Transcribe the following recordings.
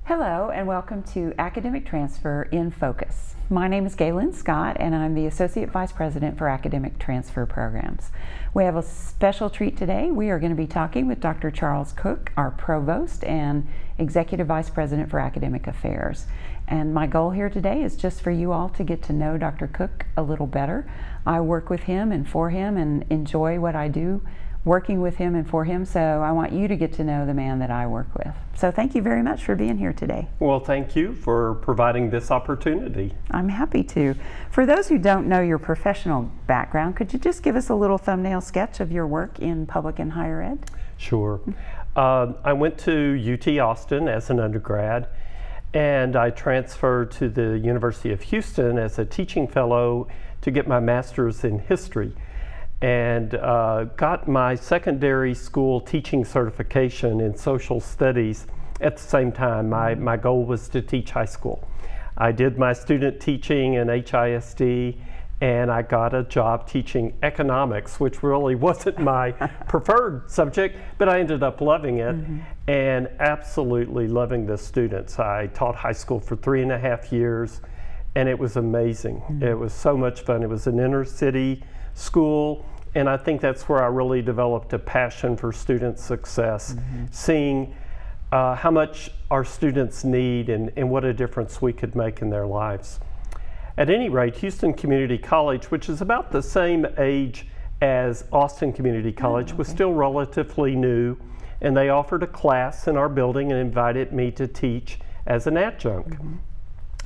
Hello and welcome to Academic Transfer in Focus. My name is Galen Scott and I'm the Associate Vice President for Academic Transfer Programs. We have a special treat today. We are going to be talking with Dr. Charles Cook, our Provost and Executive Vice President for Academic Affairs. And my goal here today is just for you all to get to know Dr. Cook a little better. I work with him and for him and enjoy what I do working with him and for him, so I want you to get to know the man that I work with. So thank you very much for being here today. Well, thank you for providing this opportunity. I'm happy to. For those who don't know your professional background, could you just give us a little thumbnail sketch of your work in public and higher ed? Sure. I went to UT Austin as an undergrad, and I transferred to the University of Houston as a teaching fellow to get my master's in history, and got my secondary school teaching certification in social studies at the same time. My goal was to teach high school. I did my student teaching in HISD, and I got a job teaching economics, which really wasn't my preferred subject, but I ended up loving it and absolutely loving the students. I taught high school for 3.5 years, and it was amazing. It was so much fun. It was an inner city school, and I think that's where I really developed a passion for student success, seeing how much our students need and what a difference we could make in their lives. At any rate, Houston Community College, which is about the same age as Austin Community College, was still relatively new, and they offered a class in our building and invited me to teach as an adjunct.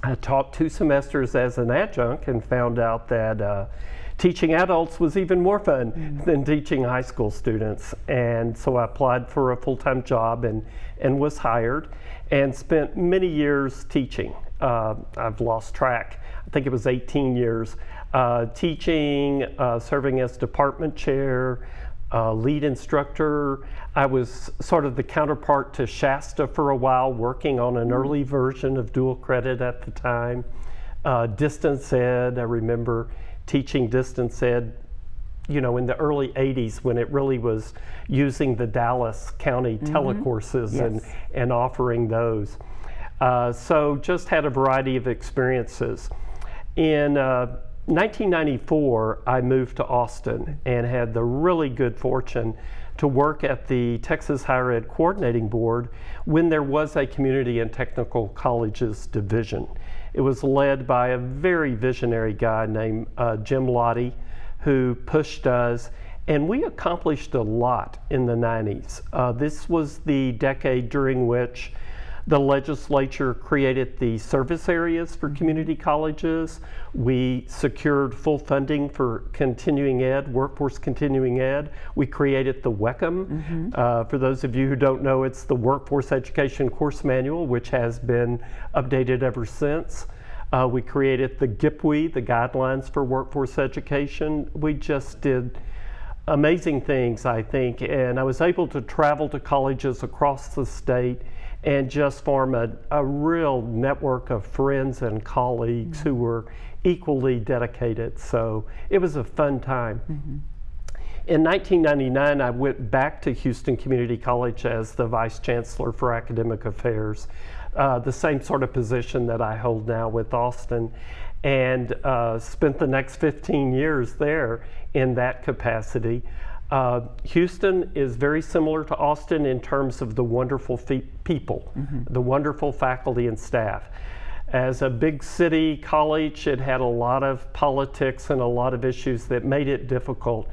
I taught 2 semesters as an adjunct and found out that teaching adults was even more fun than teaching high school students. And so I applied for a full-time job and was hired and spent many years teaching. I've lost track. I think it was 18 years teaching, serving as department chair, lead instructor. I was sort of the counterpart to Shasta for a while, working on an early version of dual credit at the time. Distance ed, I remember teaching distance ed, you know, in the early 80s when it really was using the Dallas County telecourses and offering those. So just had a variety of experiences. In 1994, I moved to Austin and had the really good fortune to work at the Texas Higher Ed Coordinating Board when there was a community and technical colleges division. It was led by a very visionary guy named Jim Lottie, who pushed us, and we accomplished a lot in the 90s. This was the decade during which the legislature created the service areas for community colleges. We secured full funding for continuing ed, workforce continuing ed. We created the WECM. For those of you who don't know, it's the Workforce Education Course Manual, which has been updated ever since. We created the GIPWE, the Guidelines for Workforce Education. We just did amazing things, I think, and I was able to travel to colleges across the state and just form a real network of friends and colleagues who were equally dedicated. So it was a fun time. In 1999, I went back to Houston Community College as the Vice Chancellor for Academic Affairs, the same sort of position that I hold now with Austin, and spent the next 15 years there in that capacity. Houston is very similar to Austin in terms of the wonderful people, the wonderful faculty and staff. As a big city college, it had a lot of politics and a lot of issues that made it difficult.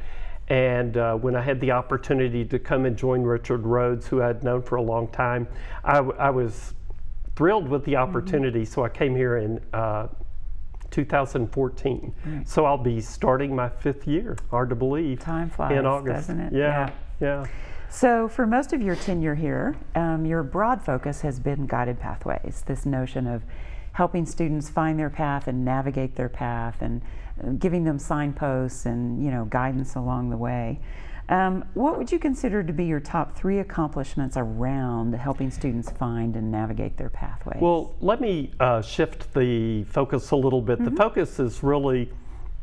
And when I had the opportunity to come and join Richard Rhodes, who I'd known for a long time, I was thrilled with the opportunity. So I came here in 2014. So I'll be starting my 5th year, hard to believe. Time flies, in August. doesn't it? Yeah. So for most of your tenure here, your broad focus has been guided pathways, this notion of helping students find their path and navigate their path and giving them signposts and, you know, guidance along the way. What would you consider to be your top 3 accomplishments around helping students find and navigate their pathways? Well, let me shift the focus a little bit. The focus is really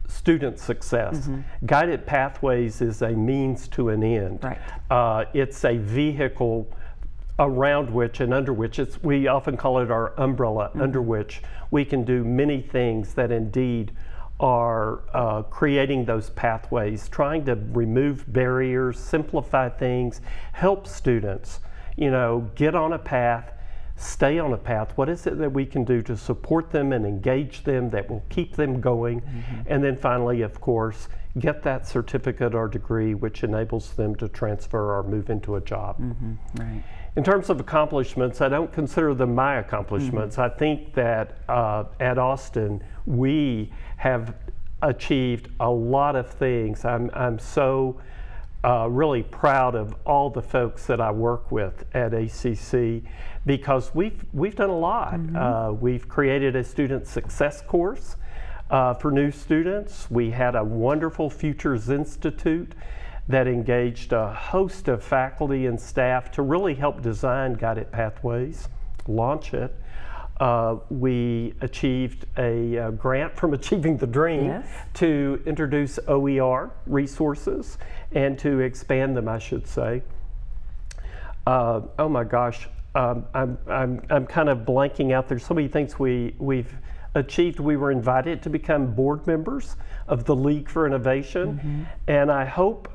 student success. Guided Pathways is a means to an end. Right. It's a vehicle around which and under which we often call it our umbrella, under which we can do many things that indeed are creating those pathways, trying to remove barriers, simplify things, help students, get on a path, stay on a path. What is it that we can do to support them and engage them that will keep them going? And then finally, of course, get that certificate or degree which enables them to transfer or move into a job. Right. In terms of accomplishments, I don't consider them my accomplishments. I think that at Austin, we have achieved a lot of things. I'm so really proud of all the folks that I work with at ACC because we've done a lot. We've created a student success course for new students. We had a wonderful Futures Institute that engaged a host of faculty and staff to really help design Guided Pathways, launch it. We achieved a grant from Achieving the Dream to introduce OER resources and to expand them, I should say. Oh my gosh, I'm kind of blanking out. There's so many things we've achieved. We were invited to become board members of the League for Innovation, and I hope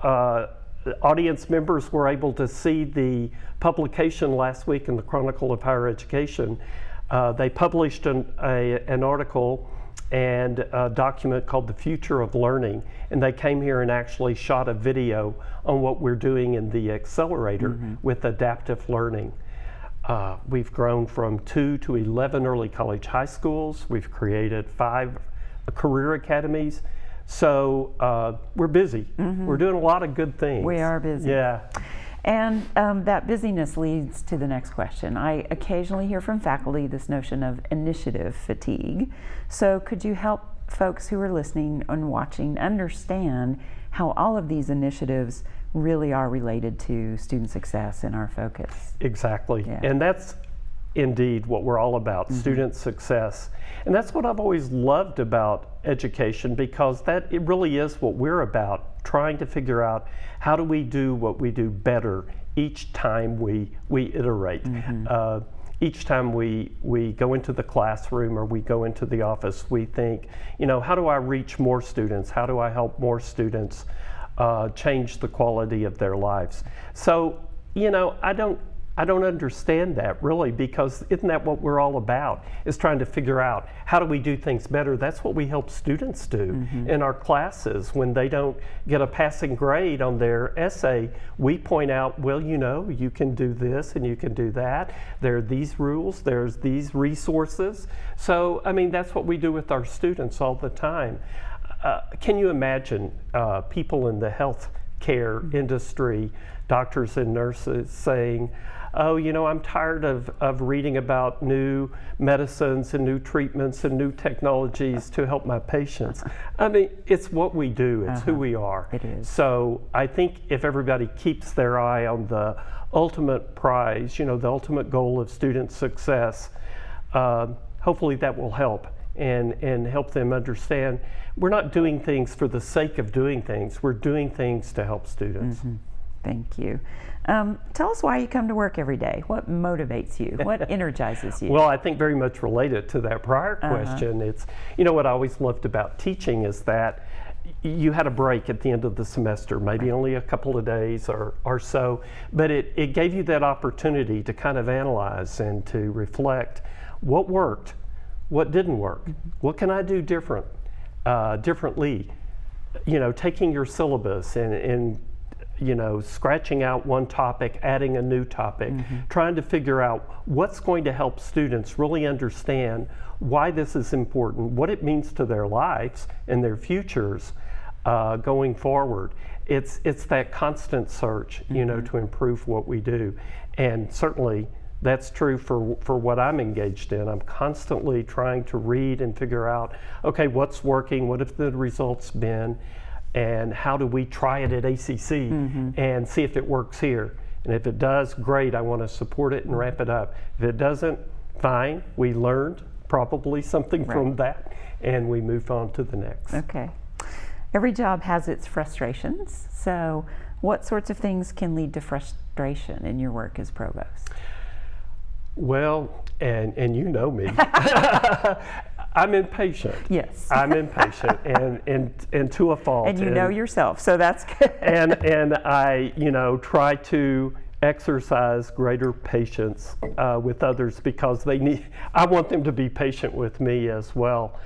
audience members were able to see the publication last week in the Chronicle of Higher Education. They published an article and a document called The Future of Learning, and they came here and actually shot a video on what we're doing in the accelerator with adaptive learning. We've grown from 2 to 11 early college high schools. We've created 5 career academies. So we're busy. We're doing a lot of good things. We are busy. Yeah. And that busyness leads to the next question. I occasionally hear from faculty this notion of initiative fatigue. So could you help folks who are listening and watching understand how all of these initiatives really are related to student success in our focus? Exactly. Yeah. And that's indeed what we're all about, student success. And that's what I've always loved about education, because it really is what we're about, trying to figure out how do we do what we do better each time we iterate. Each time we go into the classroom or we go into the office, we think, how do I reach more students? How do I help more students change the quality of their lives? So, I don't understand that really, because isn't that what we're all about, is trying to figure out how do we do things better? That's what we help students do in our classes. When they don't get a passing grade on their essay, we point out, well, you can do this and you can do that. There are these rules, there's these resources. So, that's what we do with our students all the time. Can you imagine people in the healthcare industry, doctors and nurses, saying, oh, I'm tired of reading about new medicines and new treatments and new technologies to help my patients. It's what we do, it's who we are. It is. So I think if everybody keeps their eye on the ultimate prize, the ultimate goal of student success, hopefully that will help and help them understand we're not doing things for the sake of doing things, we're doing things to help students. Thank you. Tell us why you come to work every day. What motivates you? What energizes you? Well, I think very much related to that prior question. It's, what I always loved about teaching is that you had a break at the end of the semester, maybe only a couple of days or so, but it gave you that opportunity to kind of analyze and to reflect what worked, what didn't work, what can I do differently, taking your syllabus and scratching out one topic, adding a new topic, trying to figure out what's going to help students really understand why this is important, what it means to their lives and their futures going forward. It's that constant search, to improve what we do. And certainly that's true for what I'm engaged in. I'm constantly trying to read and figure out, okay, what's working, what have the results been, and how do we try it at ACC and see if it works here. And if it does, great, I want to support it and ramp it up. If it doesn't, fine, we learned probably something from that and we move on to the next. Okay. every job has its frustrations. So what sorts of things can lead to frustration in your work as provost? Well, and you know me, I'm impatient. Yes. I'm impatient and to a fault. And you know yourself, so that's good. and I, try to exercise greater patience with others because I want them to be patient with me as well.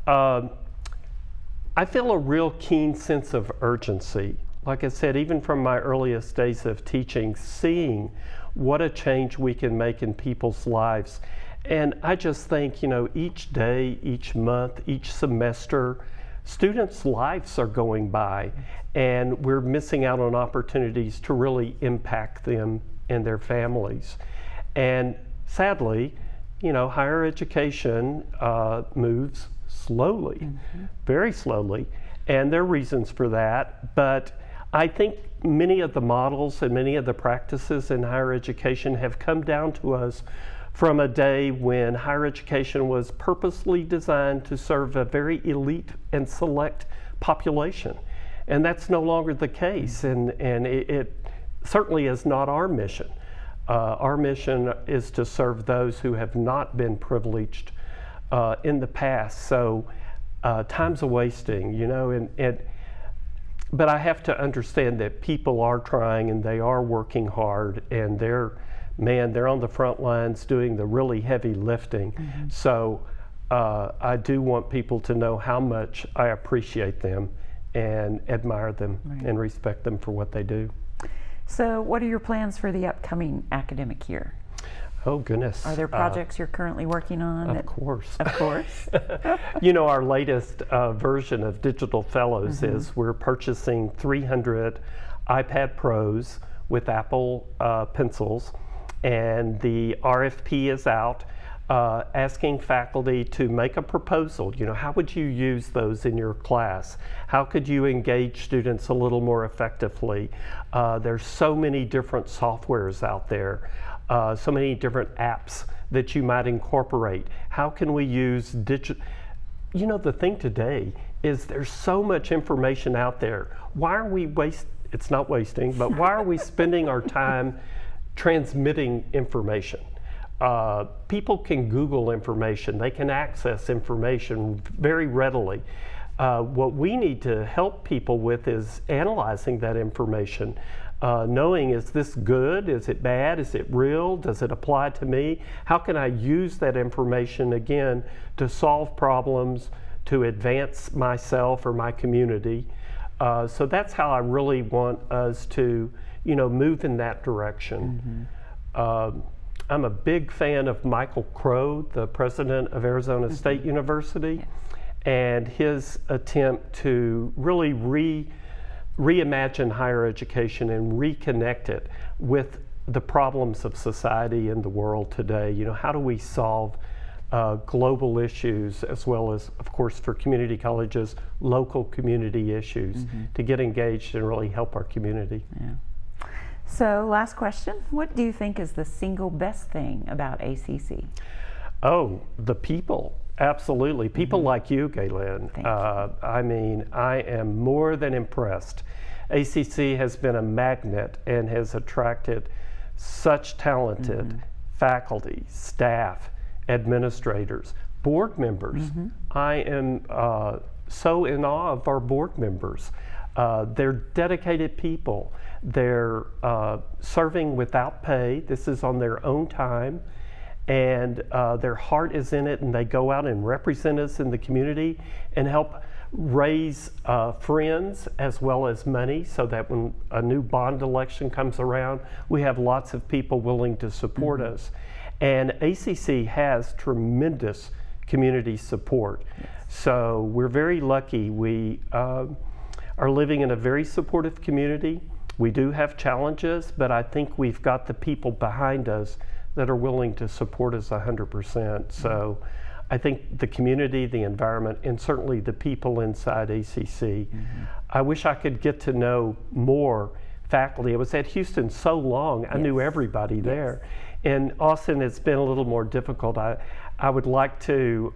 I feel a real keen sense of urgency. Like I said, even from my earliest days of teaching, seeing what a change we can make in people's lives. And I just think, each day, each month, each semester, students' lives are going by, and we're missing out on opportunities to really impact them and their families. And sadly, higher education moves slowly, very slowly, and there are reasons for that. But I think many of the models and many of the practices in higher education have come down to us from a day when higher education was purposely designed to serve a very elite and select population. And that's no longer the case, and it certainly is not our mission. Our mission is to serve those who have not been privileged in the past. So time's a wasting, but I have to understand that people are trying and they are working hard, and they're on the front lines doing the really heavy lifting. So I do want people to know how much I appreciate them and admire them and respect them for what they do. So what are your plans for the upcoming academic year? Oh, goodness. Are there projects you're currently working on? Of course. Of course. Our latest version of Digital Fellows is we're purchasing 300 iPad Pros with Apple Pencils, and the RFP is out asking faculty to make a proposal. How would you use those in your class? How could you engage students a little more effectively? There's so many different softwares out there. So many different apps that you might incorporate. How can we use digital? The thing today is there's so much information out there. Why are we it's not wasting, but why are we spending our time transmitting information? People can Google information. They can access information very readily. What we need to help people with is analyzing that information. Knowing, is this good? Is it bad? Is it real? Does it apply to me? How can I use that information again to solve problems, to advance myself or my community? So that's how I really want us to, move in that direction. I'm a big fan of Michael Crow, the president of Arizona State University, and his attempt to really reimagine higher education and reconnect it with the problems of society and the world today. How do we solve global issues, as well as, of course, for community colleges, local community issues, to get engaged and really help our community. Yeah. So last question, what do you think is the single best thing about ACC? Oh, the people. Absolutely. People like you, Galen. Thank you. I am more than impressed. ACC has been a magnet and has attracted such talented faculty, staff, administrators, board members. I am so in awe of our board members. They're dedicated people. They're serving without pay. This is on their own time. And their heart is in it, and they go out and represent us in the community and help raise friends as well as money, so that when a new bond election comes around, we have lots of people willing to support us. And ACC has tremendous community support. So we're very lucky. We are living in a very supportive community. We do have challenges, but I think we've got the people behind us that are willing to support us 100%. So I think the community, the environment, and certainly the people inside ACC. I wish I could get to know more faculty. I was at Houston so long, I knew everybody there. In Austin, it's been a little more difficult. I would like to,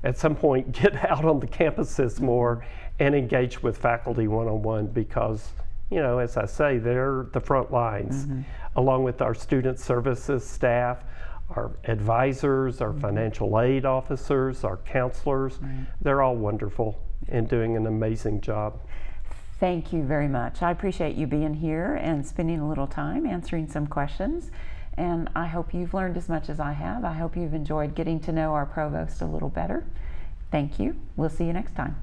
at some point, get out on the campuses more and engage with faculty one-on-one because, you know, as I say, they're the front lines, along with our student services staff, our advisors, our financial aid officers, our counselors. They're all wonderful and doing an amazing job. Thank you very much. I appreciate you being here and spending a little time answering some questions. And I hope you've learned as much as I have. I hope you've enjoyed getting to know our provost a little better. Thank you. We'll see you next time.